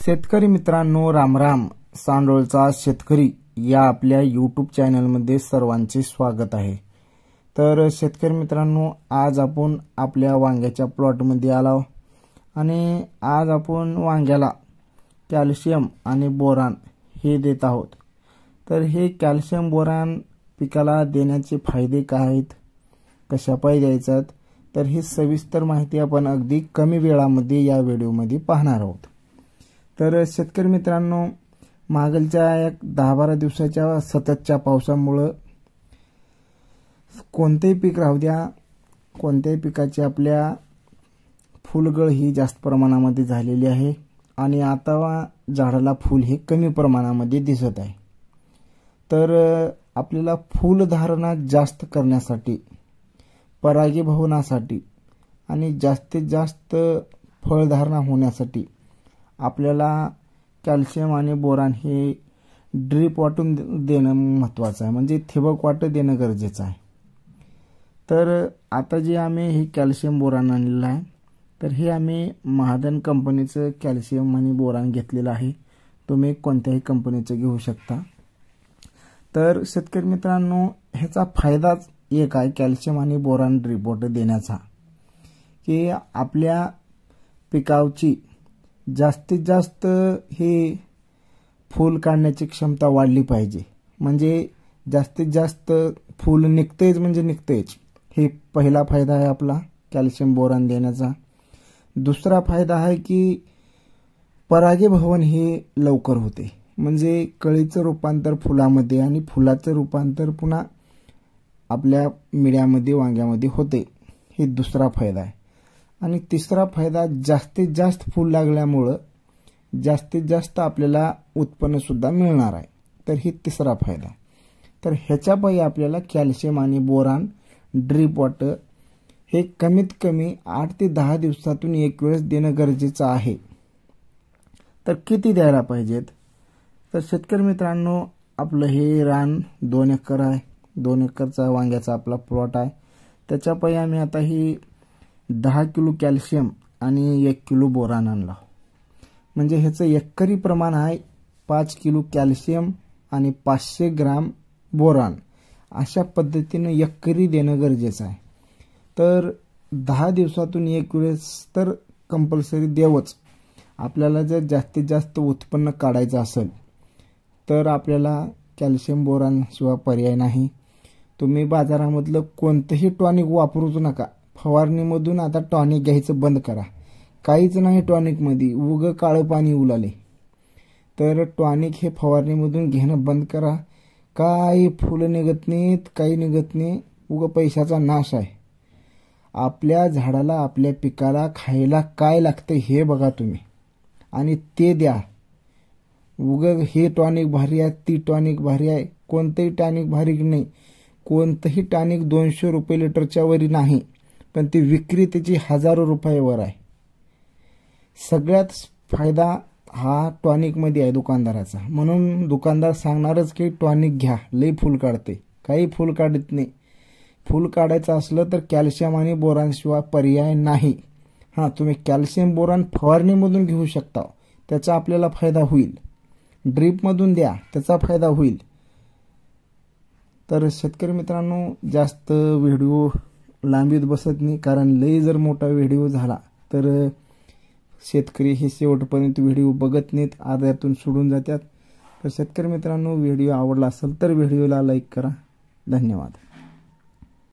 शेतकरी मित्रांनो, रामराम. सांडोळचा शेतकरी या आपल्या यूट्यूब चॅनलमध्ये सर्वांचे स्वागत आहे. तर शेतकरी मित्रांनो, आज आपण आपल्या वांग्याच्या प्लॉटमध्ये आलो आणि आज आपण वांग्याला कॅल्शियम आणि बोरान हे देत आहोत. तर हे कॅल्शियम बोरान पिकाला देण्याचे फायदे काय आहेत, कशापायी द्यायचं, तर ही सविस्तर माहिती आपण अगदी कमी वेळामध्ये या व्हिडिओमध्ये पाहणार आहोत. तर शेतकरी मित्रांनो, मागलच्या एक 10-12 दिवसाच्या सततच्या पावसामुळे कोणतेही पीक राहू द्या, कोणत्याही पिकाची आपल्या फुलगळ ही जास्त प्रमाणामध्ये झालेली आहे आणि आता झाडाला फूल हे कमी प्रमाणामध्ये दिसत आहे. तर आपल्याला फूलधारणा जास्त करण्यासाठी, परागीभवनासाठी आणि जास्तीत जास्त फळधारणा होण्यासाठी आपल्याला कॅल्शियम आणि बोरान हे ड्रीप वाटून देणं महत्त्वाचं आहे, म्हणजे ठिबक वाटं देणं गरजेचं आहे. तर आता जे आम्ही हे कॅल्शियम बोरान आणलेलं आहे, तर हे आम्ही महादन कंपनीचं कॅल्शियम आणि बोरान घेतलेलं आहे. तुम्ही कोणत्याही कंपनीचं घेऊ शकता. तर शेतकरी मित्रांनो, ह्याचा फायदाच एक आहे कॅल्शियम आणि बोरान ड्रीप वाटर देण्याचा, की आपल्या पिकाची जास्तीत जास्त हे फूल काढण्याची क्षमता वाढली पाहिजे. म्हणजे जास्तीत जास्त फूल निघतेच म्हणजे निघतेच, हे पहिला फायदा आहे आपला कॅल्शियम बोरान देण्याचा. दुसरा फायदा आहे की परागीभवन हे लवकर होते, म्हणजे कळीचं रूपांतर फुलामध्ये आणि फुलाचं रूपांतर पुन्हा आपल्या मिड्यामध्ये, वांग्यामध्ये होते. हे दुसरा फायदा आहे. आणि तिसरा फायदा, जास्तीत जास्त फूल लागल्यामुळं जास्तीत जास्त आपल्याला उत्पन्न सुद्धा मिळणार आहे. तर ही तिसरा फायदा. तर ह्याच्यापायी आपल्याला कॅल्शियम आणि बोरान ड्रीप वॉटर हे कमीत कमी 8 ते 10 दिवसातून एक वेळेस देणं गरजेचं आहे. तर किती द्यायला पाहिजेत, तर शेतकरी मित्रांनो, आपलं हे रान 2 एकर आहे. 2 एकरचा वांग्याचा आपला प्लॉट आहे. त्याच्यापायी आम्ही आता ही 10 किलो कॅल्शियम आणि 1 किलो बोरान आणला. म्हणजे ह्याचं एकरी प्रमाण आहे 5 किलो कॅल्शियम आणि 500 ग्राम बोरान. अशा पद्धतीने एकरी देणं गरजेचं आहे. तर 10 दिवसातून एक वेळेस तर कंपल्सरी देवच. आपल्याला जर जास्तीत जास्त उत्पन्न काढायचं असेल तर आपल्याला कॅल्शियम बोरान शिवाय पर्याय नाही. तुम्ही बाजारामधलं कोणतंही टॉनिक वापरूच नका. फवारणीमधून आता टॉनिक घ्यायचं बंद करा. काहीच नाही टॉनिकमध्ये, उगं काळं पाणी उलाले. तर टॉनिक हे फवारणीमधून घेणं बंद करा. काही फुलं निघत नाहीत, काही निघत नाही, उगं पैशाचा नाश आहे. आपल्या झाडाला, आपल्या पिकाला खायला काय लागतं हे बघा तुम्ही आणि ते द्या. उगं हे टॉनिक भारी आहे, ती टॉनिक भारी आहे, कोणतंही टॉनिक भारी नाही. कोणतंही टॉनिक 200 रुपये लिटरच्या वरी नाही, पण ती विक्री त्याची हजारो रुपयावर आहे. सगळ्यात फायदा हा टॉनिकमध्ये आहे दुकानदाराचा. म्हणून दुकानदार सांगणारच की टॉनिक घ्या, लई फुल काढते. काही फुल काढत नाही. फुल काढायचं असलं तर कॅल्शियम आणि बोरान शिवाय पर्याय नाही. हां, तुम्ही कॅल्शियम बोरान फवारणीमधून घेऊ शकता, त्याचा आपल्याला फायदा होईल. ड्रीपमधून द्या, त्याचा फायदा होईल. तर शेतकरी मित्रांनो, जास्त व्हिडिओ लांबीत बसत नाही, कारण लई जर मोठा व्हिडिओ झाला तर शेतकरी हे शेवटपर्यंत व्हिडिओ बघत नाहीत, अर्ध्यातून सोडून जातात. तर शेतकरी मित्रांनो, व्हिडिओ आवडला असेल तर व्हिडिओला लाईक करा. धन्यवाद.